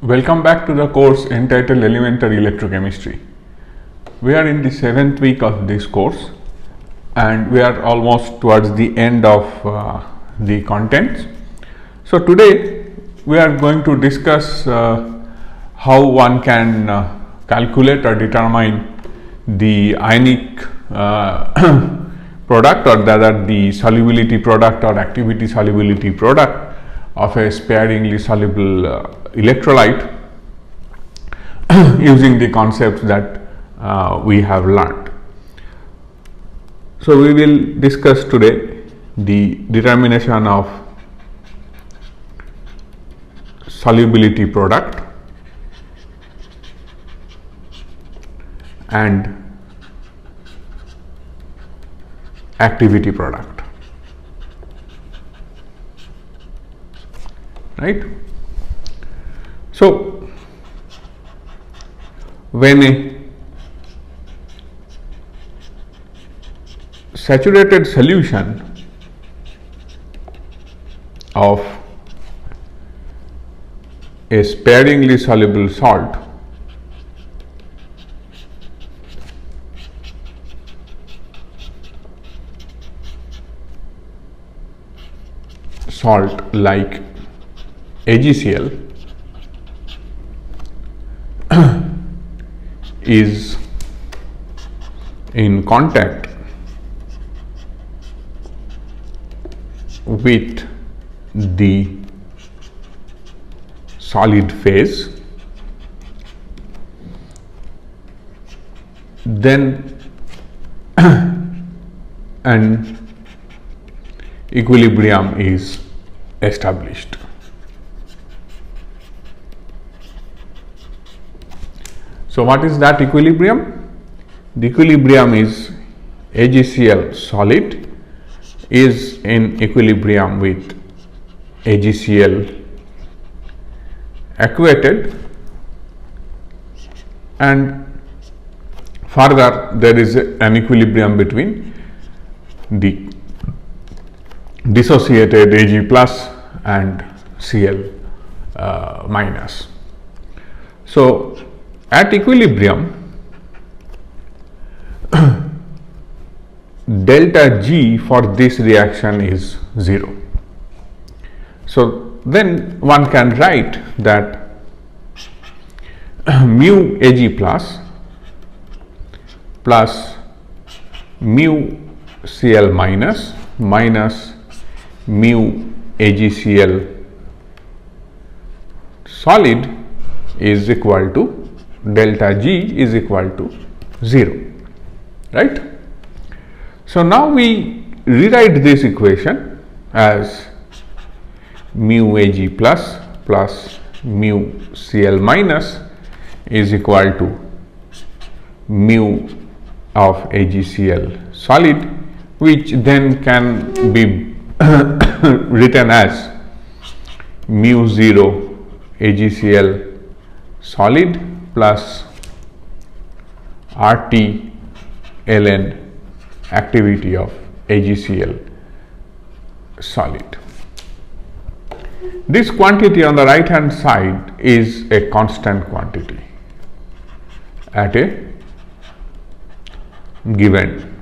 Welcome back to the course entitled Elementary Electrochemistry. We are in the 7th week of this course and we are almost towards the end of the contents. So, today we are going to discuss how one can calculate or determine the ionic product, or rather the solubility product or activity solubility product of a sparingly soluble electrolyte using the concepts that we have learned. So, we will discuss today the determination of solubility product and activity product, right. So, when a saturated solution of a sparingly soluble salt like AgCl is in contact with the solid phase, then an equilibrium is established. So, what is that equilibrium? The equilibrium is AgCl solid is in equilibrium with AgCl aquated, and further there is an equilibrium between the dissociated Ag plus and Cl minus. So, at equilibrium delta G for this reaction is 0. So, then one can write that mu Ag plus mu Cl minus mu AgCl solid is equal to delta G is equal to 0, right. So, now we rewrite this equation as mu Ag plus mu Cl minus is equal to mu of AgCl solid, which then can be written as mu 0 AgCl solid plus RT ln activity of AgCl solid. This quantity on the right hand side is a constant quantity at a given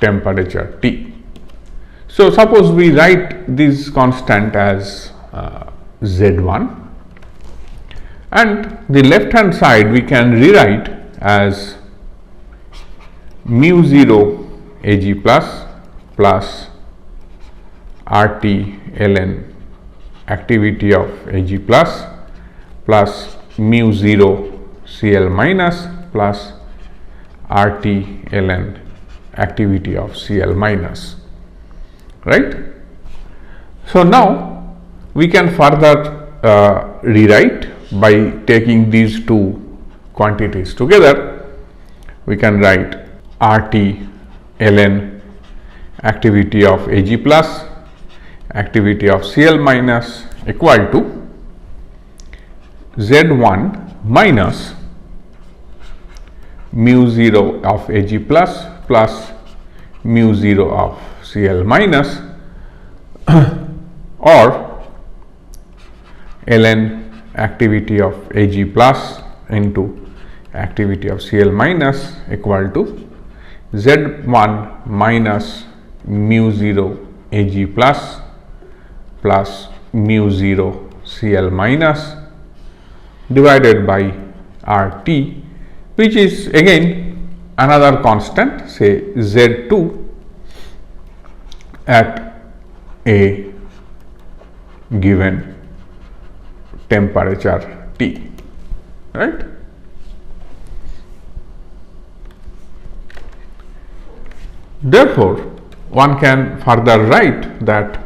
temperature T. So, suppose we write this constant as Z1, and the left hand side we can rewrite as mu 0 Ag plus RT ln activity of Ag plus mu 0 Cl minus plus RT ln activity of Cl minus, right. So, now we can further rewrite by taking these two quantities together. We can write RT ln activity of Ag plus activity of Cl minus equal to Z1 minus mu 0 of Ag plus mu 0 of Cl minus or ln activity of Ag plus into activity of Cl minus equal to Z1 minus mu 0 Ag plus plus mu 0 Cl minus divided by RT, which is again another constant, say Z2 at a given temperature T, right. Therefore, one can further write that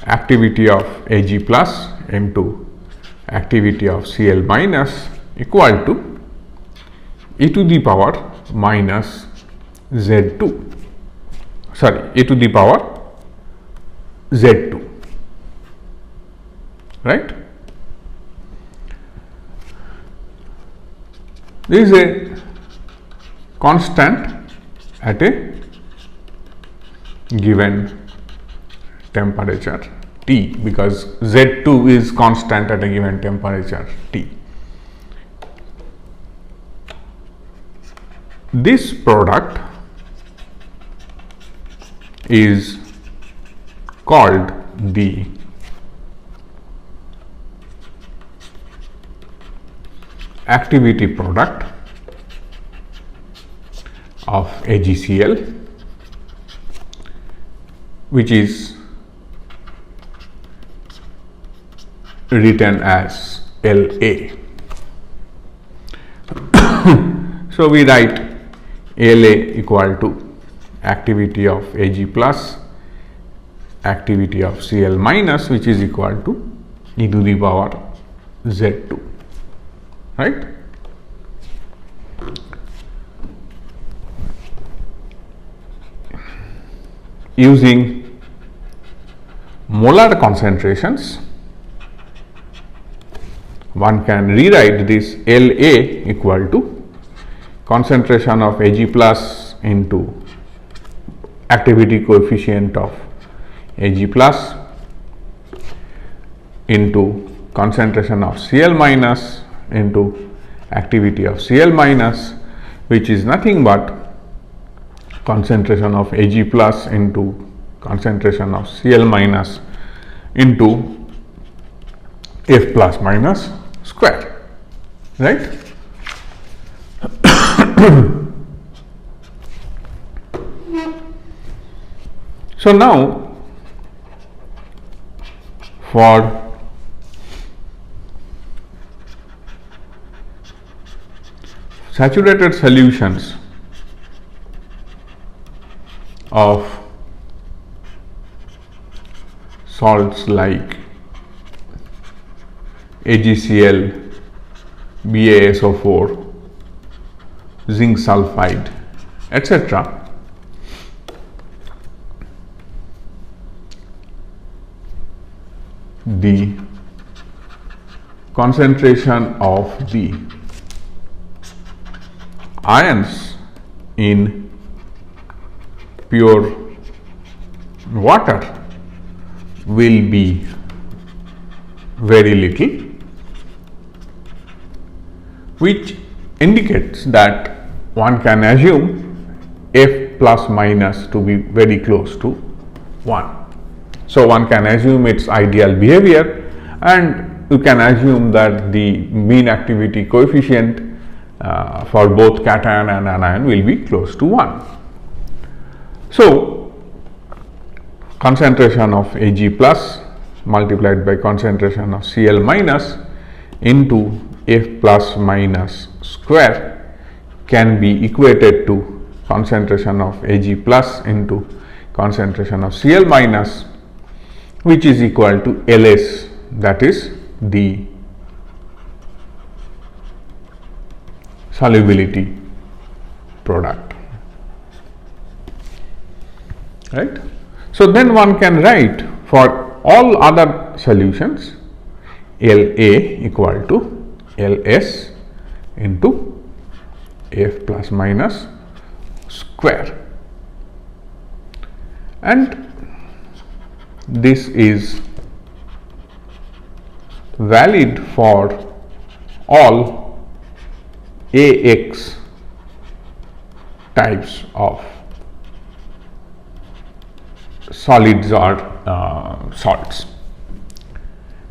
activity of Ag plus into activity of Cl minus equal to e to the power minus Z2, sorry, e to the power Z2, right. This is a constant at a given temperature T, because Z2 is constant at a given temperature T. This product is called the activity product of AgCl, which is written as La. So, we write La equal to activity of Ag plus activity of Cl minus, which is equal to e to the power Z2, right. Using molar concentrations, one can rewrite this La equal to concentration of Ag plus into activity coefficient of Ag plus into concentration of Cl minus into activity of Cl minus, which is nothing but concentration of Ag plus into concentration of Cl minus into F plus minus square, right. So, now for saturated solutions of salts like AgCl, BaSO4, zinc sulfide, etc., the concentration of the ions in pure water will be very little, which indicates that one can assume F plus minus to be very close to 1. So, one can assume its ideal behavior, and you can assume that the mean activity coefficient for both cation and anion will be close to 1. So, concentration of Ag plus multiplied by concentration of Cl minus into F plus minus square can be equated to concentration of Ag plus into concentration of Cl minus, which is equal to Ls, that is the solubility product, right. So, then one can write for all other solutions La equal to Ls into F plus minus square, and this is valid for all AX types of solids or salts.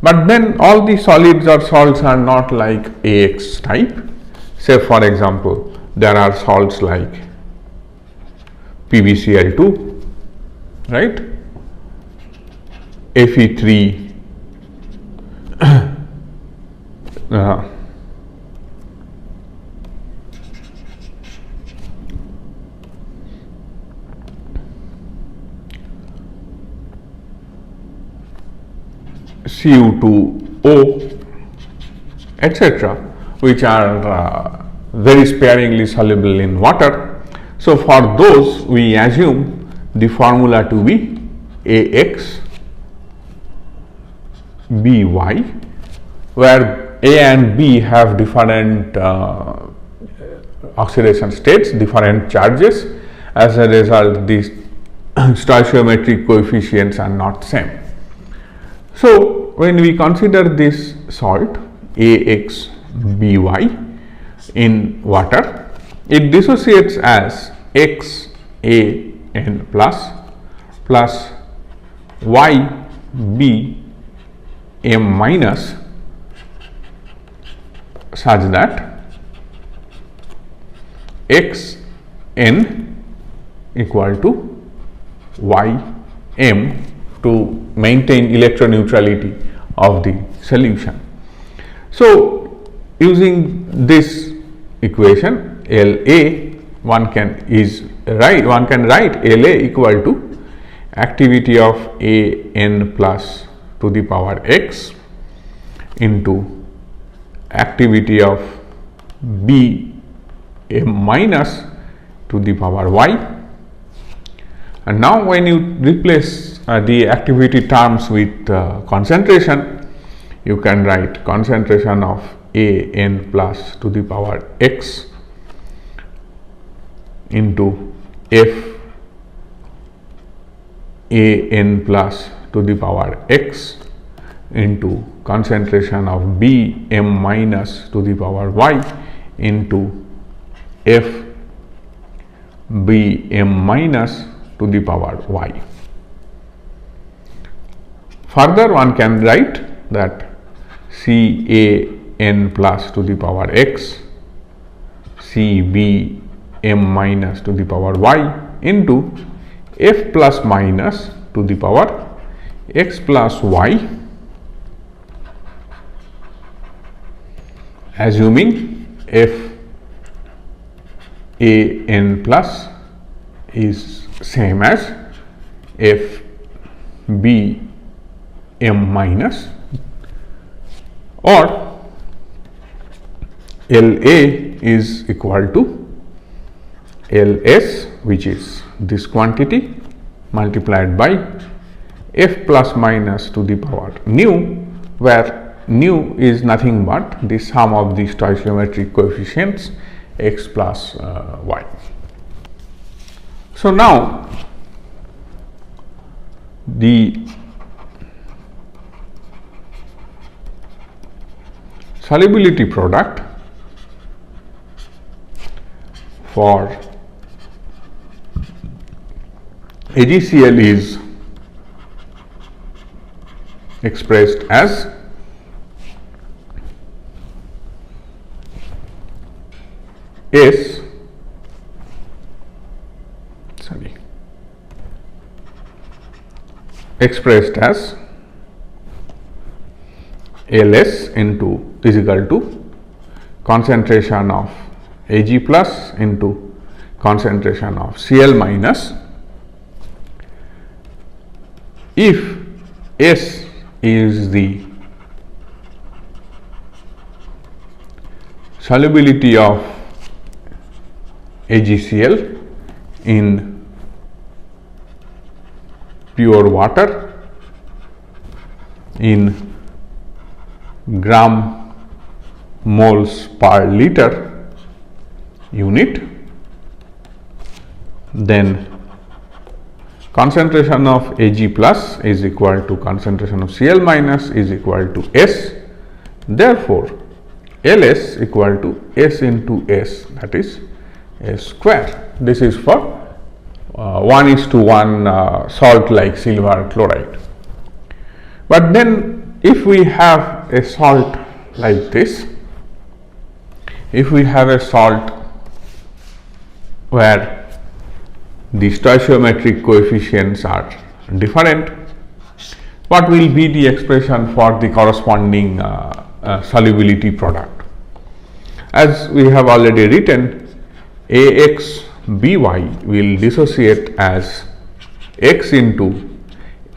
But then all the solids or salts are not like AX type. Say for example, there are salts like PbCl2, right, Fe3, Cu2O, etc., which are very sparingly soluble in water. So, for those we assume the formula to be AX By, where A and B have different oxidation states, different charges. As a result, these stoichiometric coefficients are not same. So, when we consider this salt AXBY in water, it dissociates as XAN plus YBM minus, such that Xn equal to Ym to maintain electroneutrality of the solution. So, using this equation La, one can write La equal to activity of An plus to the power x into activity of Bm minus to the power y. And now, when you replace the activity terms with concentration, you can write concentration of An plus to the power x into F An plus to the power x into concentration of Bm minus to the power y into F Bm minus to the power y. Further, one can write that Can plus to the power x Cbm minus to the power y into F plus minus to the power x plus y, assuming F An plus is same as F Bm minus, or La is equal to Ls, which is this quantity, multiplied by F plus minus to the power nu, where nu is nothing but the sum of the stoichiometric coefficients x plus y. So, now the solubility product for AgCl is expressed as expressed as Ls into is equal to concentration of Ag plus into concentration of Cl minus. If S is the solubility of AgCl in pure water in gram moles per liter unit, then concentration of Ag plus is equal to concentration of Cl minus is equal to S, Therefore, Ls equal to S into S, that is S square. This is for 1:1 salt like silver chloride. But then if we have a salt like this, if we have a salt where the stoichiometric coefficients are different, what will be the expression for the corresponding solubility product? As we have already written, Ax By will dissociate as x into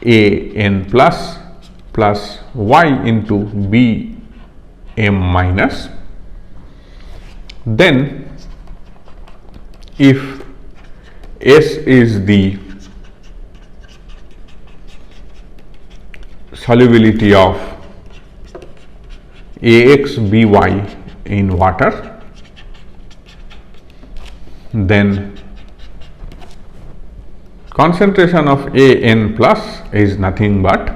An plus y into Bm minus. Then if S is the solubility of Ax By in water, then concentration of An plus is nothing but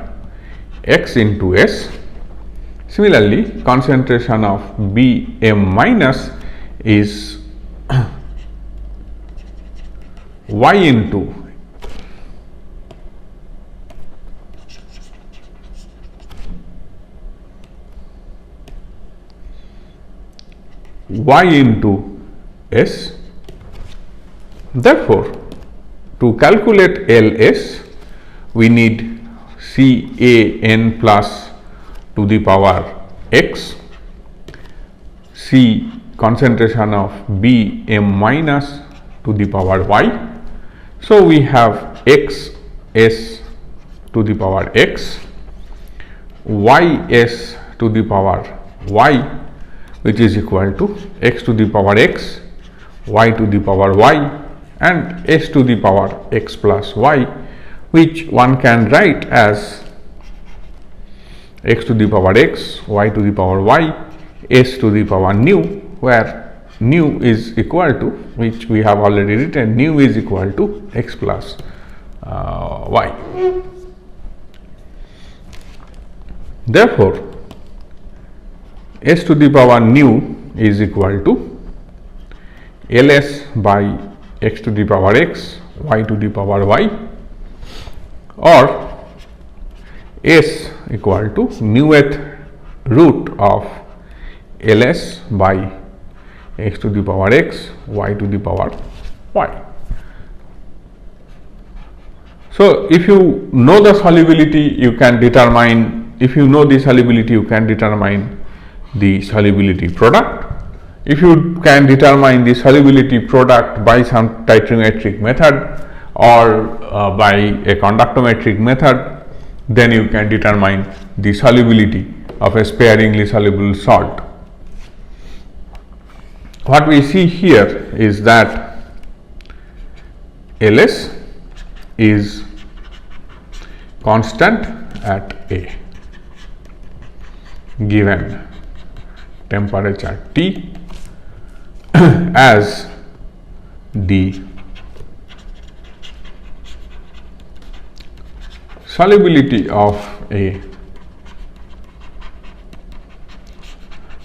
x into S. Similarly, concentration of Bm minus is y into S. Therefore, to calculate Ls, we need Can plus to the power x, C concentration of Bm minus to the power y. So, we have x s to the power x, y s to the power y, which is equal to x to the power x, y to the power y, and s to the power x plus y, which one can write as x to the power x, y to the power y, s to the power nu, where nu is equal to, which we have already written, nu is equal to x plus y. Therefore, s to the power nu is equal to Ls by x to the power x, y to the power y, or s equal to nuth root of Ls by x to the power x, y to the power y. So, if you know the solubility, you can determine, if you know the solubility, you can determine the solubility product. If you can determine the solubility product by some titrometric method or by a conductometric method, then you can determine the solubility of a sparingly soluble salt. What we see here is that Ls is constant at a given temperature T as the solubility of a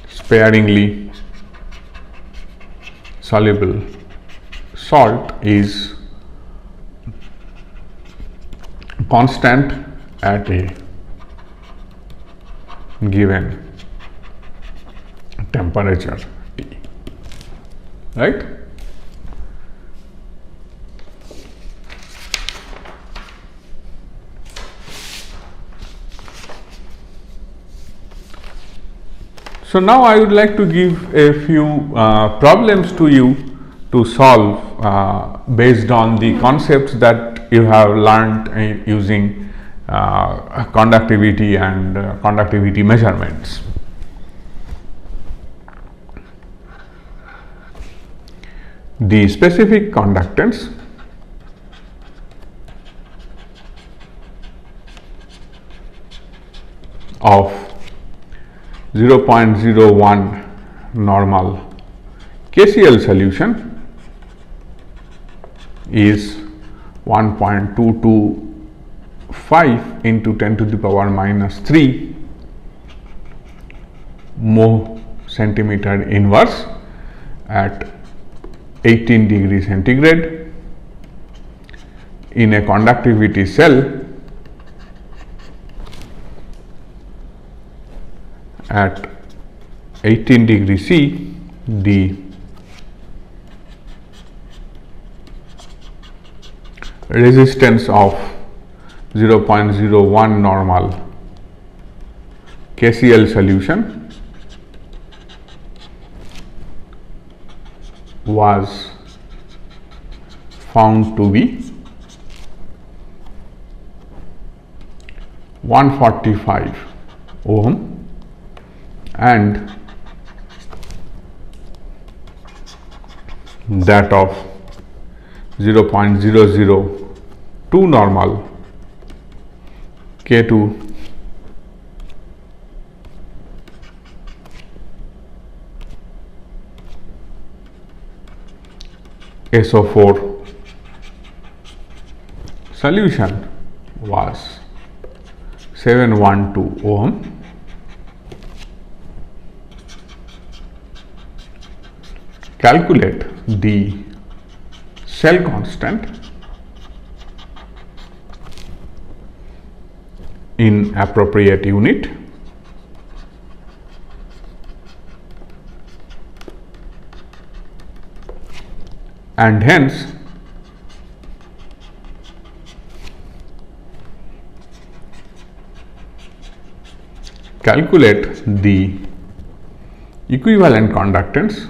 sparingly soluble salt is constant at a given temperature T, right? So, now I would like to give a few problems to you to solve based on the concepts that you have learned using conductivity and conductivity measurements. The specific conductance of 0.01 normal KCl solution is 1.225 into 10 to the power minus 3 mho centimeter inverse at 18 degree centigrade in a conductivity cell at 18 degree C, the resistance of 0.01 normal KCl solution was found to be 145 ohm and that of 0.002 normal K2 SO4 solution was 712 ohm. Calculate the cell constant in appropriate unit and hence calculate the equivalent conductance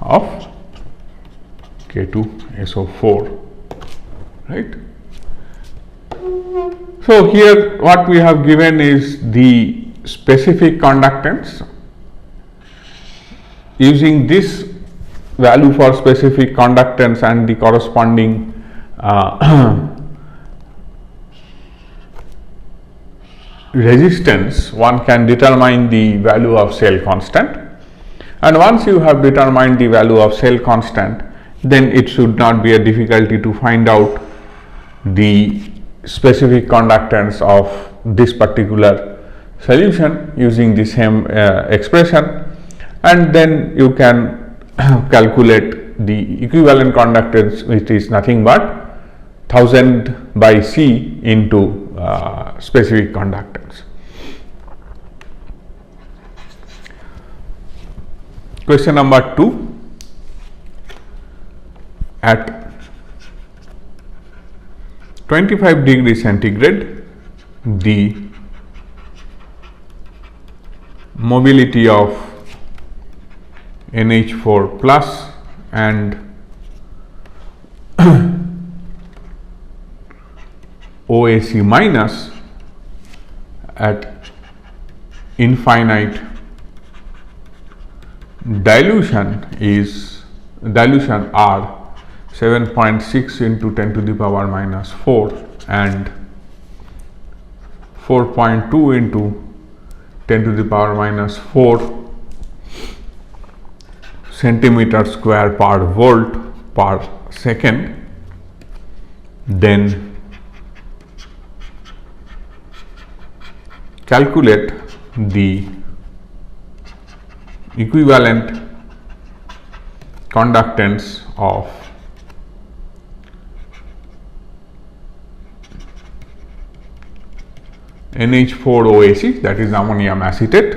of K2SO4, right. So, here what we have given is the specific conductance. Using this value for specific conductance and the corresponding resistance, one can determine the value of cell constant, and once you have determined the value of cell constant, then it should not be a difficulty to find out the specific conductance of this particular solution using the same expression, and then you can calculate the equivalent conductance, which is nothing but 1000 by C into specific conductance. Question number 2. At 25 degree centigrade, the mobility of NH4 plus and OAC minus at infinite dilution are 7.6 into 10 to the power minus 4 and 4.2 into 10 to the power minus 4 centimeter square per volt per second, then calculate the equivalent conductance of NH4 OAC, that is ammonium acetate,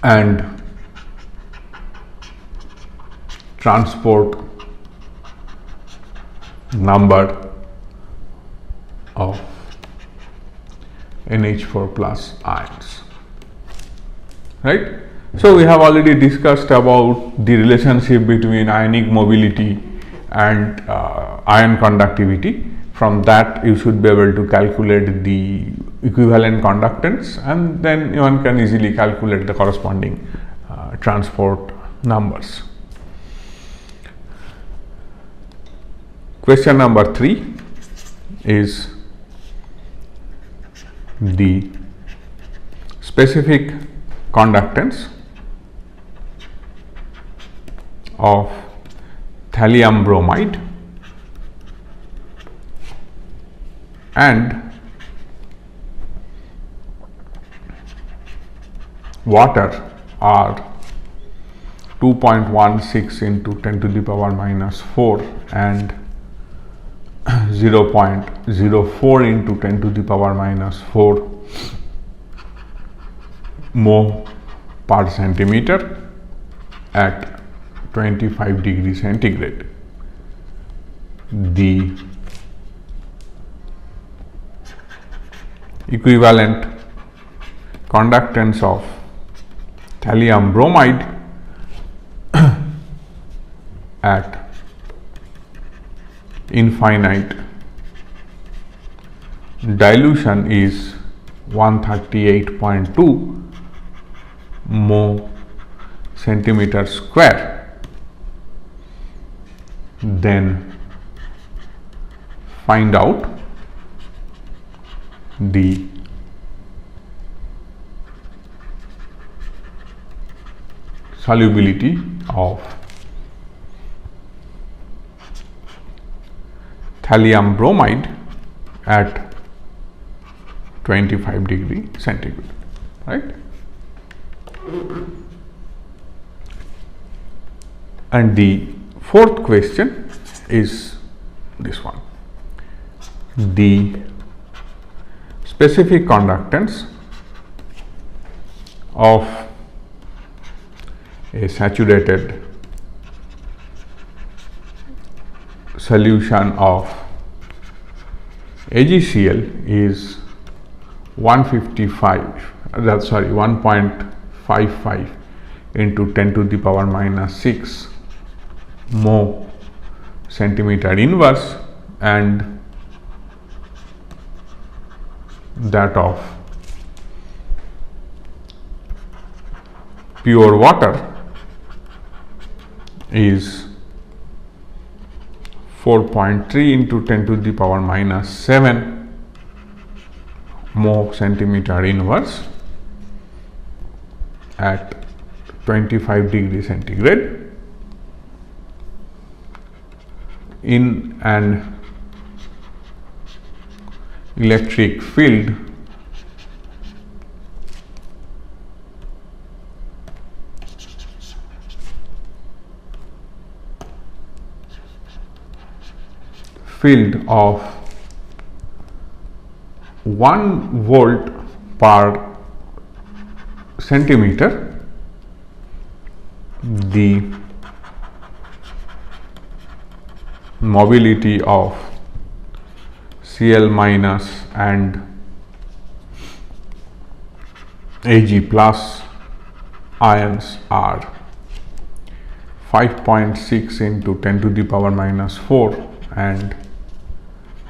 and transport number of NH4 plus ions, right. So, we have already discussed about the relationship between ionic mobility and ion conductivity. From that you should be able to calculate the equivalent conductance, and then one can easily calculate the corresponding transport numbers. Question number 3 is the specific conductance of thallium bromide and water are 2.16 into 10 to the power minus 4 and 0.04 into 10 to the power minus 4 mole per centimeter at 25 degrees centigrade. The equivalent conductance of thallium bromide at infinite dilution is 138.2 mole centimeter square. Then find out the solubility of thallium bromide at 25 degree centigrade, right? And the fourth question is this one: the specific conductance of a saturated solution of AgCl is 1.55 into 10 to the power minus 6 mole centimeter inverse, and that of pure water is 4.3 into 10 to the power minus 7 mole centimeter inverse at 25 degrees centigrade. In an electric field, of 1 volt per centimeter, the mobility of Cl minus and Ag plus ions are 5.6 into 10 to the power minus 4 and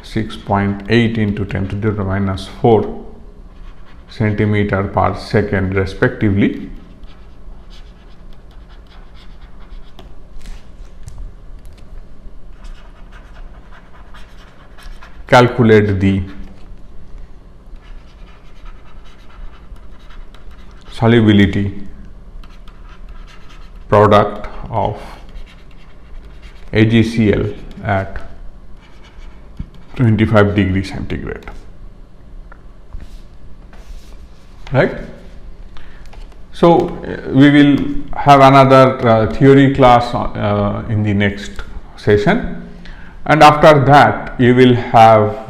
6.8 into 10 to the power minus 4 centimeter per second respectively. Calculate the solubility product of AgCl at 25 degrees centigrade, right? So we will have another theory class in the next session, and after that you will have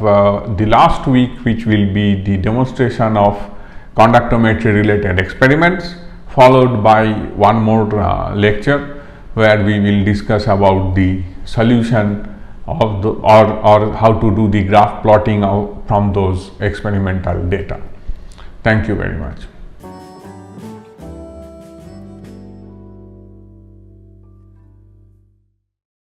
the last week, which will be the demonstration of conductometry related experiments, followed by one more lecture where we will discuss about the solution of the or how to do the graph plotting from those experimental data. Thank you very much.